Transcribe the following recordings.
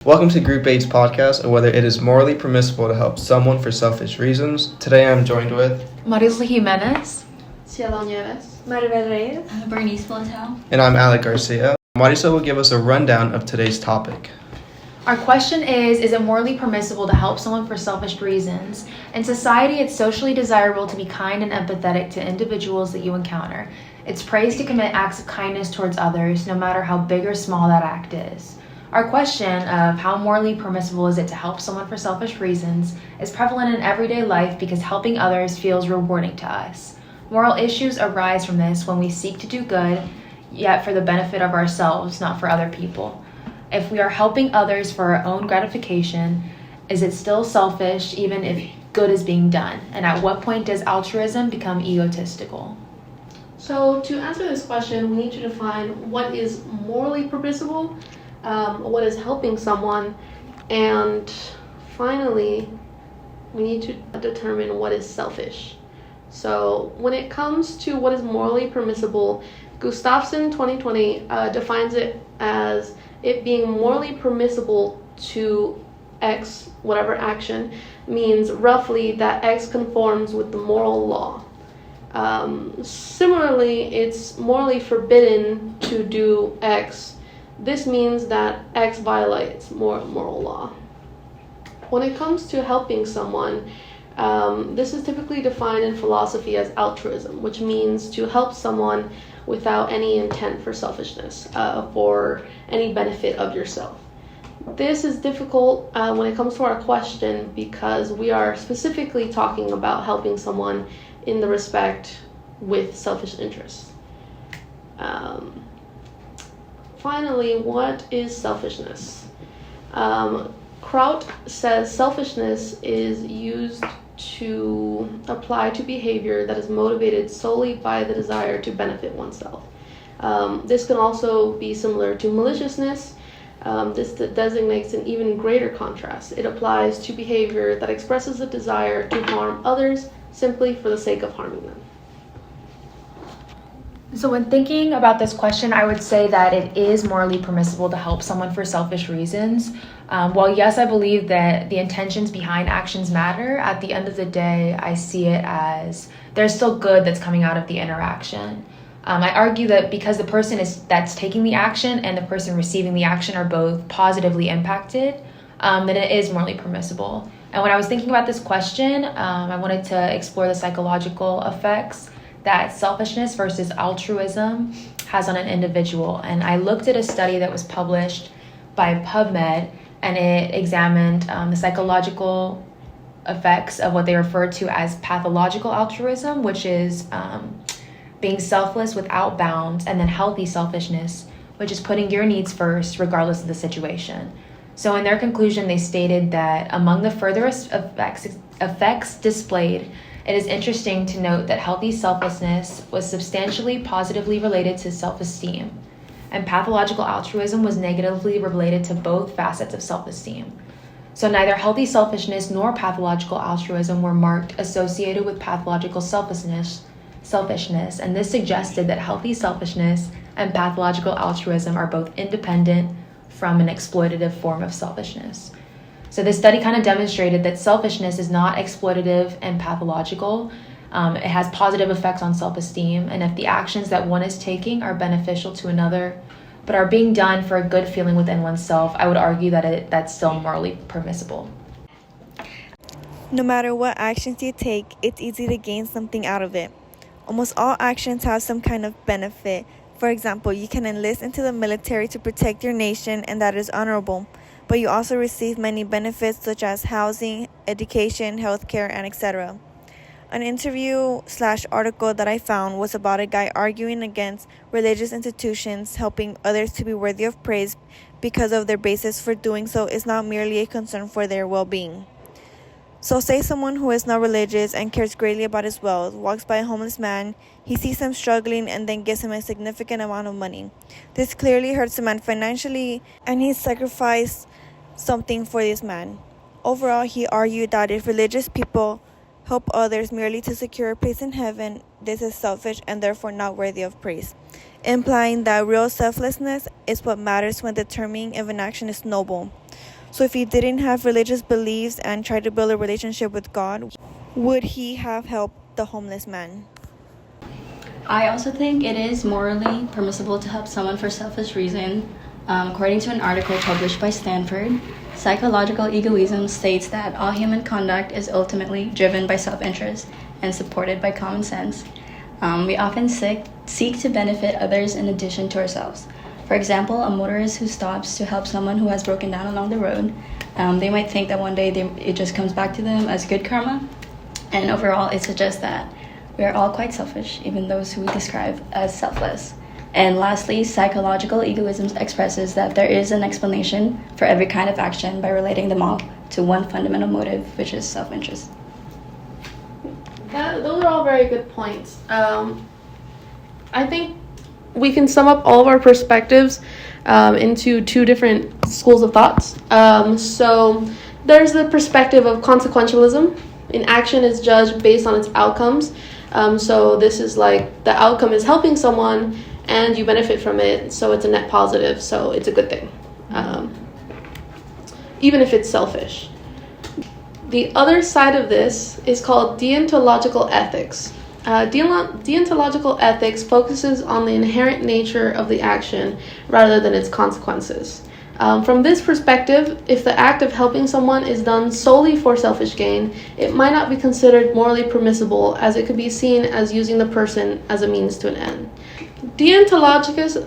Welcome to Group 8's podcast of whether it is morally permissible to help someone for selfish reasons. Today I'm joined with Marisol Jimenez, Cielo, Nieves, Maribel, Reyes, Bernice, Bulatao. and I'm Alec, Garcia. Marisol will give us a rundown of today's topic. Our question is it morally permissible to help someone for selfish reasons? In society, it's socially desirable to be kind and empathetic to individuals that you encounter. It's praised to commit acts of kindness towards others, no matter how big or small that act is. Our question of how morally permissible is it to help someone for selfish reasons is prevalent in everyday life because helping others feels rewarding to us. Moral issues arise from this when we seek to do good, yet for the benefit of ourselves, not for other people. If we are helping others for our own gratification, is it still selfish even if good is being done? And at what point does altruism become egotistical? So to answer this question, we need to define what is morally permissible, what is helping someone, and finally, we need to determine what is selfish. So when it comes to what is morally permissible, Gustafson 2020 defines it as it being morally permissible to X, whatever action, means roughly that X conforms with the moral law. Similarly, it's morally forbidden to do X. This means that X violates moral law. When it comes to helping someone, this is typically defined in philosophy as altruism, which means to help someone without any intent for selfishness, for any benefit of yourself. This is difficult when it comes to our question because we are specifically talking about helping someone in the respect with selfish interests. Finally, what is selfishness? Kraut says selfishness is used to apply to behavior that is motivated solely by the desire to benefit oneself. This can also be similar to maliciousness. This designates an even greater contrast. It applies to behavior that expresses a desire to harm others simply for the sake of harming them. So when thinking about this question, I would say that it is morally permissible to help someone for selfish reasons. While yes, I believe that the intentions behind actions matter, at the end of the day, I see it as there's still good that's coming out of the interaction. I argue that because the person that's taking the action and the person receiving the action are both positively impacted, then it is morally permissible. And when I was thinking about this question, I wanted to explore the psychological effects that selfishness versus altruism has on an individual. And I looked at a study that was published by PubMed, and it examined the psychological effects of what they refer to as pathological altruism, which is being selfless without bounds, and then healthy selfishness, which is putting your needs first regardless of the situation. So in their conclusion, they stated that among the furthest effects displayed, it is interesting to note that healthy selflessness was substantially positively related to self-esteem, and pathological altruism was negatively related to both facets of self-esteem. So neither healthy selfishness nor pathological altruism were marked associated with pathological selfishness, and this suggested that healthy selfishness and pathological altruism are both independent from an exploitative form of selfishness. So this study kind of demonstrated that selfishness is not exploitative and pathological. It has positive effects on self-esteem, and if the actions that one is taking are beneficial to another, but are being done for a good feeling within oneself, I would argue that that's still morally permissible. No matter what actions you take, it's easy to gain something out of it. Almost all actions have some kind of benefit. For example, you can enlist into the military to protect your nation, and that is honorable. But you also receive many benefits such as housing, education, healthcare, and etc. An interview/article that I found was about a guy arguing against religious institutions helping others to be worthy of praise because of their basis for doing so is not merely a concern for their well-being. So say someone who is not religious and cares greatly about his wealth walks by a homeless man, he sees him struggling and then gives him a significant amount of money. This clearly hurts the man financially, and he sacrificed something for this man. Overall, he argued that if religious people help others merely to secure a place in heaven, this is selfish and therefore not worthy of praise. implying that real selflessness is what matters when determining if an action is noble. So if he didn't have religious beliefs and tried to build a relationship with God, would he have helped the homeless man? I also think it is morally permissible to help someone for selfish reason. According to an article published by Stanford, psychological egoism states that all human conduct is ultimately driven by self-interest and supported by common sense. We often seek to benefit others in addition to ourselves. For example, a motorist who stops to help someone who has broken down along the road, they might think that one day it just comes back to them as good karma. And overall, it suggests that we are all quite selfish, even those who we describe as selfless. And lastly, psychological egoism expresses that there is an explanation for every kind of action by relating them all to one fundamental motive, which is self-interest. Those are all very good points. I think we can sum up all of our perspectives into two different schools of thoughts. So there's the perspective of consequentialism. An action is judged based on its outcomes. So this is like the outcome is helping someone and you benefit from it, so it's a net positive, so it's a good thing, even if it's selfish. The other side of this is called deontological ethics. Deontological ethics focuses on the inherent nature of the action rather than its consequences. From this perspective, if the act of helping someone is done solely for selfish gain, it might not be considered morally permissible, as it could be seen as using the person as a means to an end. Deontologists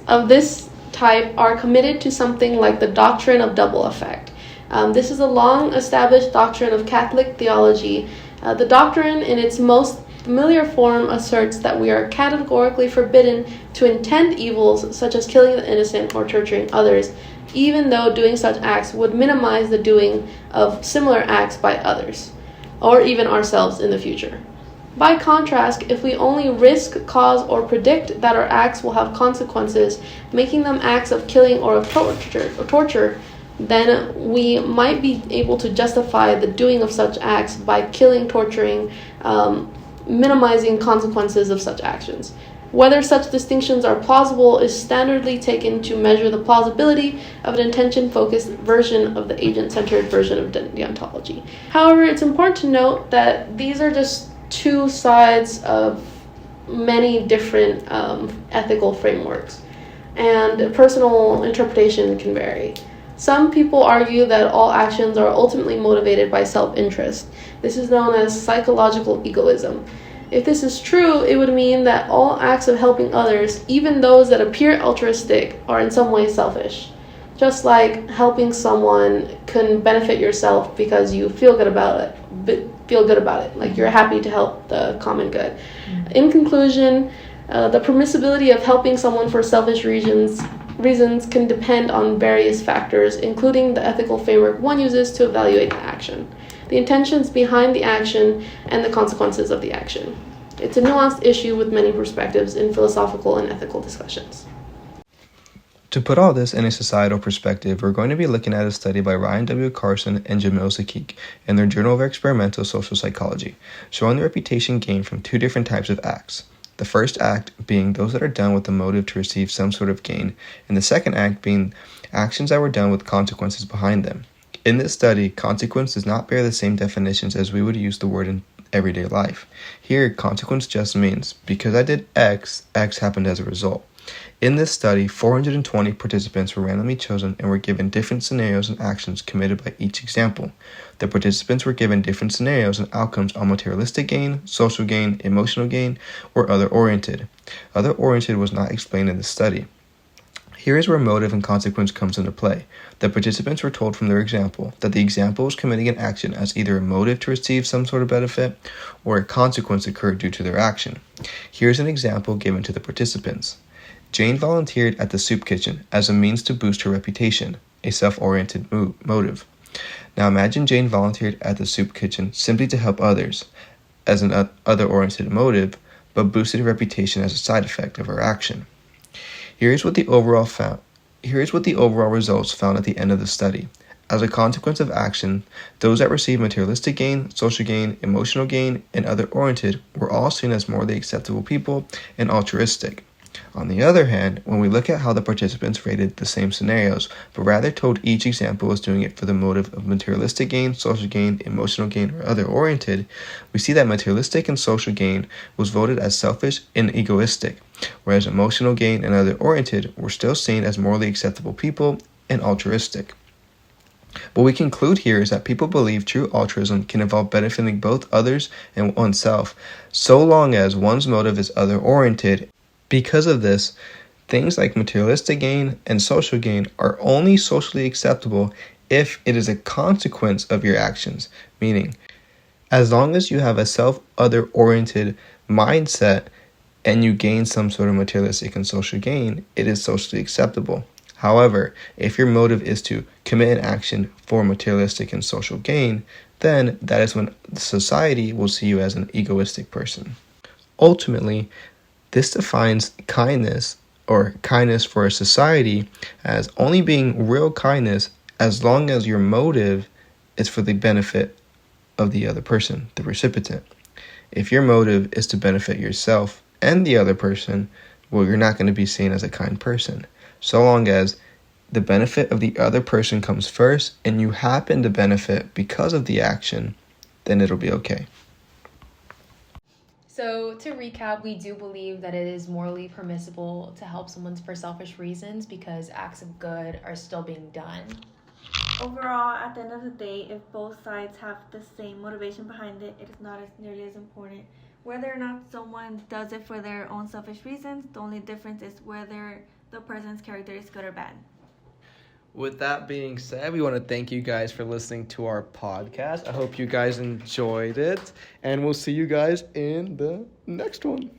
of this type are committed to something like the doctrine of double effect. This is a long-established doctrine of Catholic theology. The doctrine, in its most familiar form, asserts that we are categorically forbidden to intend evils such as killing the innocent or torturing others, even though doing such acts would minimize the doing of similar acts by others, or even ourselves in the future. By contrast, if we only risk, cause, or predict that our acts will have consequences, making them acts of killing or of torture, then we might be able to justify the doing of such acts by killing, torturing, minimizing consequences of such actions. Whether such distinctions are plausible is standardly taken to measure the plausibility of an intention-focused version of the agent-centered version of deontology. However, it's important to note that these are just two sides of many different ethical frameworks, and personal interpretation can vary. Some people argue that all actions are ultimately motivated by self-interest. This is known as psychological egoism. If this is true, it would mean that all acts of helping others, even those that appear altruistic, are in some way selfish. Just like helping someone can benefit yourself because you feel good about it. Like you're happy to help the common good. In conclusion, the permissibility of helping someone for selfish reasons can depend on various factors, including the ethical framework one uses to evaluate the action, the intentions behind the action, and the consequences of the action. It's a nuanced issue with many perspectives in philosophical and ethical discussions. To put all this in a societal perspective, we're going to be looking at a study by Ryan W. Carson and Jimenez in their Journal of Experimental Social Psychology, showing the reputation gained from two different types of acts. The first act being those that are done with the motive to receive some sort of gain, and the second act being actions that were done with consequences behind them. In this study, consequence does not bear the same definitions as we would use the word in everyday life. Here, consequence just means, because I did X, X happened as a result. In this study, 420 participants were randomly chosen and were given different scenarios and actions committed by each example. The participants were given different scenarios and outcomes on materialistic gain, social gain, emotional gain, or other-oriented. Other-oriented was not explained in this study. Here is where motive and consequence comes into play. The participants were told from their example that the example was committing an action as either a motive to receive some sort of benefit or a consequence occurred due to their action. Here's an example given to the participants. Jane volunteered at the soup kitchen as a means to boost her reputation, a self-oriented motive. Now imagine Jane volunteered at the soup kitchen simply to help others, as an other-oriented motive, but boosted her reputation as a side effect of her action. Here is what the overall results found at the end of the study. As a consequence of action, those that received materialistic gain, social gain, emotional gain, and other-oriented were all seen as morally acceptable people and altruistic. On the other hand, when we look at how the participants rated the same scenarios, but rather told each example was doing it for the motive of materialistic gain, social gain, emotional gain, or other-oriented, we see that materialistic and social gain was voted as selfish and egoistic, whereas emotional gain and other-oriented were still seen as morally acceptable people and altruistic. What we conclude here is that people believe true altruism can involve benefiting both others and oneself, so long as one's motive is other-oriented. Because of this, things like materialistic gain and social gain are only socially acceptable if it is a consequence of your actions, meaning, as long as you have a self-other-oriented mindset and you gain some sort of materialistic and social gain, it is socially acceptable. However, if your motive is to commit an action for materialistic and social gain, then that is when society will see you as an egoistic person. Ultimately, this defines kindness or kindness for a society as only being real kindness as long as your motive is for the benefit of the other person, the recipient. If your motive is to benefit yourself and the other person, well, you're not going to be seen as a kind person. So long as the benefit of the other person comes first and you happen to benefit because of the action, then it'll be okay. So to recap, we do believe that it is morally permissible to help someone for selfish reasons because acts of good are still being done. Overall, at the end of the day, if both sides have the same motivation behind it, it is not as nearly as important. Whether or not someone does it for their own selfish reasons, the only difference is whether the person's character is good or bad. With that being said, we want to thank you guys for listening to our podcast. I hope you guys enjoyed it, and we'll see you guys in the next one.